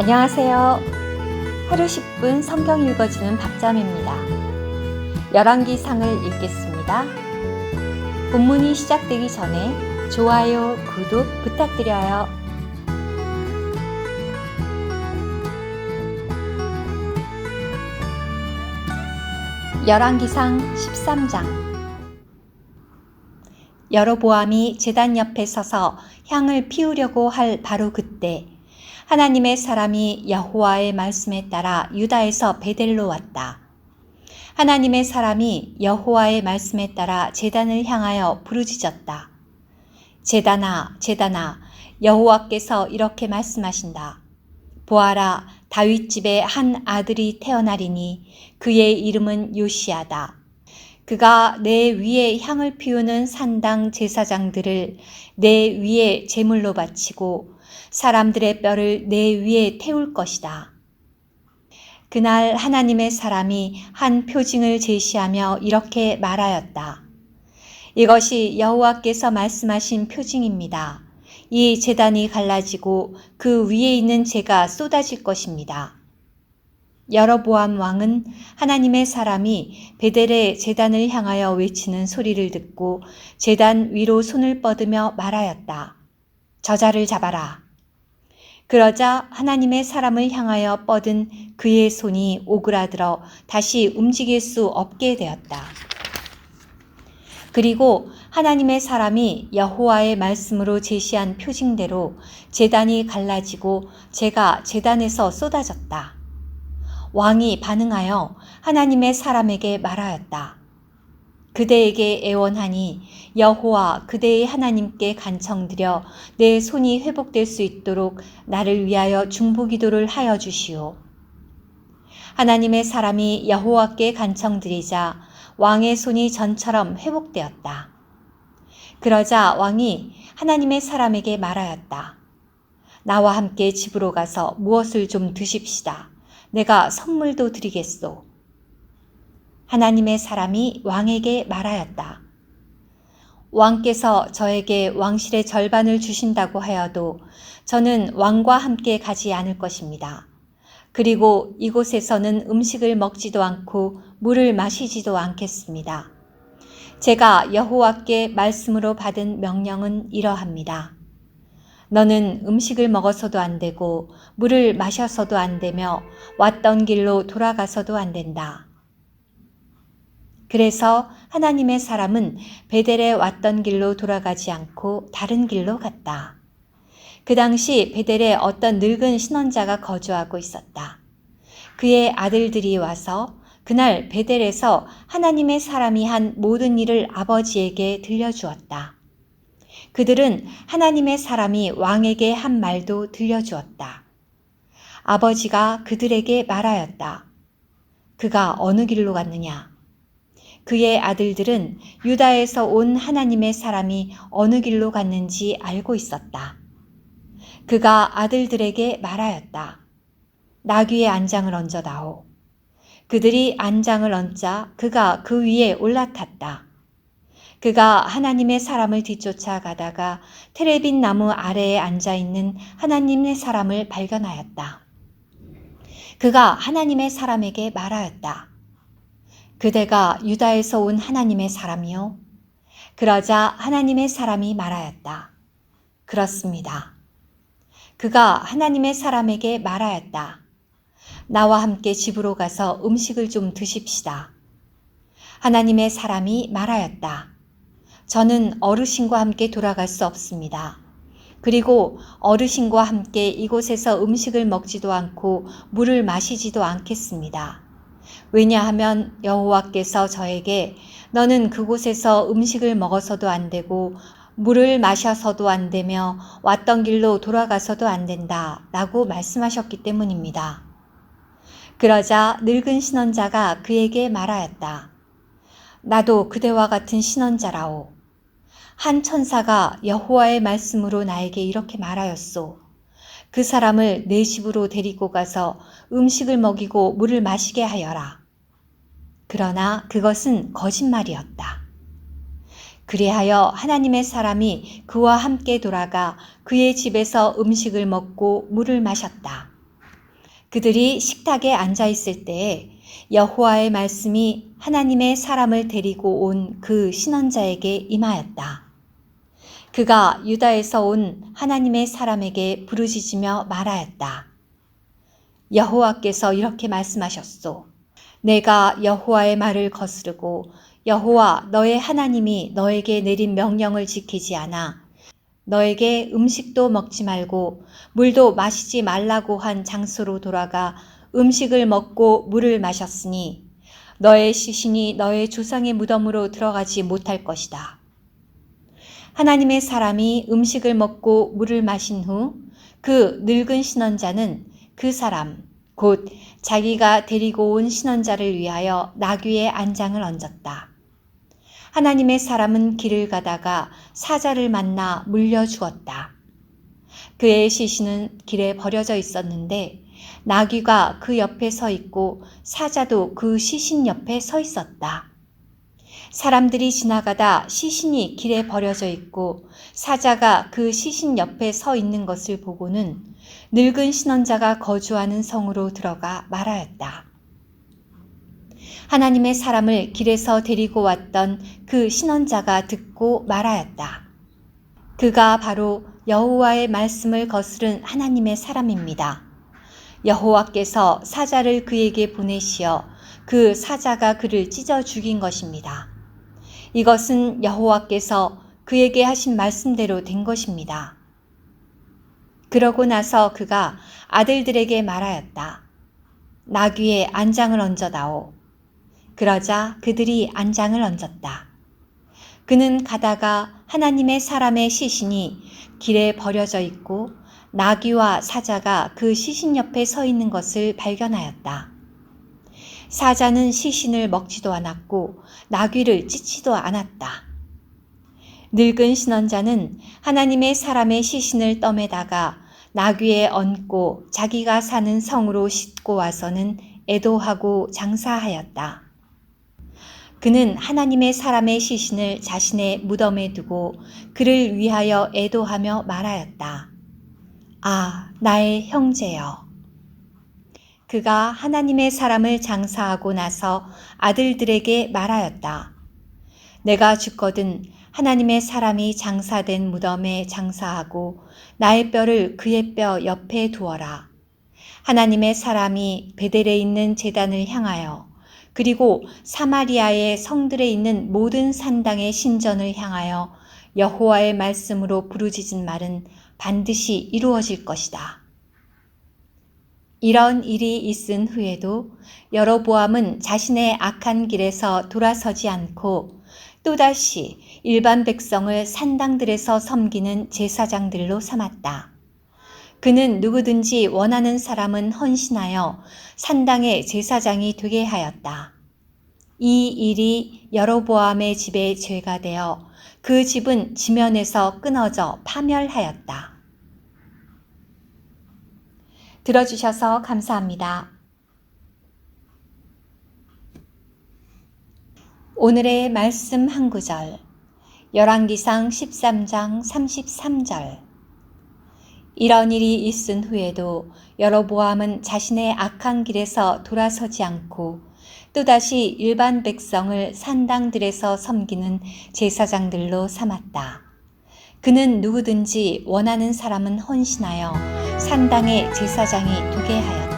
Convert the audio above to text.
안녕하세요. 하루 10분 성경 읽어주는 박자매입니다. 열왕기상을 읽겠습니다. 본문이 시작되기 전에 좋아요, 구독 부탁드려요. 열왕기상 13장. 여로보암이 제단 옆에 서서 향을 피우려고 할 바로 그때 하나님의 사람이 여호와의 말씀에 따라 유다에서 베델로 왔다. 하나님의 사람이 여호와의 말씀에 따라 제단을 향하여 부르짖었다. 제단아, 제단아, 여호와께서 이렇게 말씀하신다. 보아라, 다윗 집에 한 아들이 태어나리니 그의 이름은 요시야다. 그가 내 위에 향을 피우는 산당 제사장들을 내 위에 제물로 바치고 사람들의 뼈를 내 위에 태울 것이다. 그날 하나님의 사람이 한 표징을 제시하며 이렇게 말하였다. 이것이 여호와께서 말씀하신 표징입니다. 이 제단이 갈라지고 그 위에 있는 재가 쏟아질 것입니다. 여로보암 왕은 하나님의 사람이 베델의 제단을 향하여 외치는 소리를 듣고 제단 위로 손을 뻗으며 말하였다. 저자를 잡아라. 그러자 하나님의 사람을 향하여 뻗은 그의 손이 오그라들어 다시 움직일 수 없게 되었다. 그리고 하나님의 사람이 여호와의 말씀으로 제시한 표징대로 제단이 갈라지고 재가 제단에서 쏟아졌다. 왕이 반응하여 하나님의 사람에게 말하였다. 그대에게 애원하니 여호와 그대의 하나님께 간청드려 내 손이 회복될 수 있도록 나를 위하여 중보기도를 하여 주시오. 하나님의 사람이 여호와께 간청드리자 왕의 손이 전처럼 회복되었다. 그러자 왕이 하나님의 사람에게 말하였다. 나와 함께 집으로 가서 무엇을 좀 드십시다. 내가 선물도 드리겠소. 하나님의 사람이 왕에게 말하였다. 왕께서 저에게 왕실의 절반을 주신다고 하여도 저는 왕과 함께 가지 않을 것입니다. 그리고 이곳에서는 음식을 먹지도 않고 물을 마시지도 않겠습니다. 제가 여호와께 말씀으로 받은 명령은 이러합니다. 너는 음식을 먹어서도 안 되고 물을 마셔서도 안 되며 왔던 길로 돌아가서도 안 된다. 그래서 하나님의 사람은 베델에 왔던 길로 돌아가지 않고 다른 길로 갔다. 그 당시 베델에 어떤 늙은 신원자가 거주하고 있었다. 그의 아들들이 와서 그날 베델에서 하나님의 사람이 한 모든 일을 아버지에게 들려주었다. 그들은 하나님의 사람이 왕에게 한 말도 들려주었다. 아버지가 그들에게 말하였다. 그가 어느 길로 갔느냐? 그의 아들들은 유다에서 온 하나님의 사람이 어느 길로 갔는지 알고 있었다. 그가 아들들에게 말하였다. 나귀의 안장을 얹어다오. 그들이 안장을 얹자 그가 그 위에 올라탔다. 그가 하나님의 사람을 뒤쫓아 가다가 테레빈 나무 아래에 앉아있는 하나님의 사람을 발견하였다. 그가 하나님의 사람에게 말하였다. 그대가 유다에서 온 하나님의 사람이요? 그러자 하나님의 사람이 말하였다. 그렇습니다. 그가 하나님의 사람에게 말하였다. 나와 함께 집으로 가서 음식을 좀 드십시다. 하나님의 사람이 말하였다. 저는 어르신과 함께 돌아갈 수 없습니다. 그리고 어르신과 함께 이곳에서 음식을 먹지도 않고 물을 마시지도 않겠습니다. 왜냐하면 여호와께서 저에게 너는 그곳에서 음식을 먹어서도 안 되고 물을 마셔서도 안 되며 왔던 길로 돌아가서도 안 된다 라고 말씀하셨기 때문입니다. 그러자 늙은 신원자가 그에게 말하였다. 나도 그대와 같은 신원자라오. 한 천사가 여호와의 말씀으로 나에게 이렇게 말하였소. 그 사람을 내 집으로 데리고 가서 음식을 먹이고 물을 마시게 하여라. 그러나 그것은 거짓말이었다. 그리하여 하나님의 사람이 그와 함께 돌아가 그의 집에서 음식을 먹고 물을 마셨다. 그들이 식탁에 앉아 있을 때에 여호와의 말씀이 하나님의 사람을 데리고 온 그 신원자에게 임하였다. 그가 유다에서 온 하나님의 사람에게 부르짖으며 말하였다. 여호와께서 이렇게 말씀하셨소. 내가 여호와의 말을 거스르고 여호와 너의 하나님이 너에게 내린 명령을 지키지 않아 너에게 음식도 먹지 말고 물도 마시지 말라고 한 장소로 돌아가 음식을 먹고 물을 마셨으니 너의 시신이 너의 조상의 무덤으로 들어가지 못할 것이다. 하나님의 사람이 음식을 먹고 물을 마신 후 그 늙은 신원자는 그 사람, 곧 자기가 데리고 온 신원자를 위하여 나귀의 안장을 얹었다. 하나님의 사람은 길을 가다가 사자를 만나 물려 죽었다. 그의 시신은 길에 버려져 있었는데 나귀가 그 옆에 서 있고 사자도 그 시신 옆에 서 있었다. 사람들이 지나가다 시신이 길에 버려져 있고 사자가 그 시신 옆에 서 있는 것을 보고는 늙은 신원자가 거주하는 성으로 들어가 말하였다. 하나님의 사람을 길에서 데리고 왔던 그 신원자가 듣고 말하였다. 그가 바로 여호와의 말씀을 거스른 하나님의 사람입니다. 여호와께서 사자를 그에게 보내시어 그 사자가 그를 찢어 죽인 것입니다. 이것은 여호와께서 그에게 하신 말씀대로 된 것입니다. 그러고 나서 그가 아들들에게 말하였다. 나귀에 안장을 얹어다오. 그러자 그들이 안장을 얹었다. 그는 가다가 하나님의 사람의 시신이 길에 버려져 있고 나귀와 사자가 그 시신 옆에 서 있는 것을 발견하였다. 사자는 시신을 먹지도 않았고 나귀를 찢지도 않았다. 늙은 신원자는 하나님의 사람의 시신을 떠매다가 나귀에 얹고 자기가 사는 성으로 싣고 와서는 애도하고 장사하였다. 그는 하나님의 사람의 시신을 자신의 무덤에 두고 그를 위하여 애도하며 말하였다. 아, 나의 형제여. 그가 하나님의 사람을 장사하고 나서 아들들에게 말하였다. 내가 죽거든 하나님의 사람이 장사된 무덤에 장사하고 나의 뼈를 그의 뼈 옆에 두어라. 하나님의 사람이 베델에 있는 제단을 향하여 그리고 사마리아의 성들에 있는 모든 산당의 신전을 향하여 여호와의 말씀으로 부르짖은 말은 반드시 이루어질 것이다. 이런 일이 있은 후에도 여로보암은 자신의 악한 길에서 돌아서지 않고 또다시 일반 백성을 산당들에서 섬기는 제사장들로 삼았다. 그는 누구든지 원하는 사람은 헌신하여 산당의 제사장이 되게 하였다. 이 일이 여로보암의 집의 죄가 되어 그 집은 지면에서 끊어져 파멸하였다. 들어주셔서 감사합니다. 오늘의 말씀 한 구절, 열왕기상 13장 33절. 이런 일이 있은 후에도 여로보암은 자신의 악한 길에서 돌아서지 않고 또다시 일반 백성을 산당들에서 섬기는 제사장들로 삼았다. 그는 누구든지 원하는 사람은 헌신하여 산당의 제사장이 되게 하였다.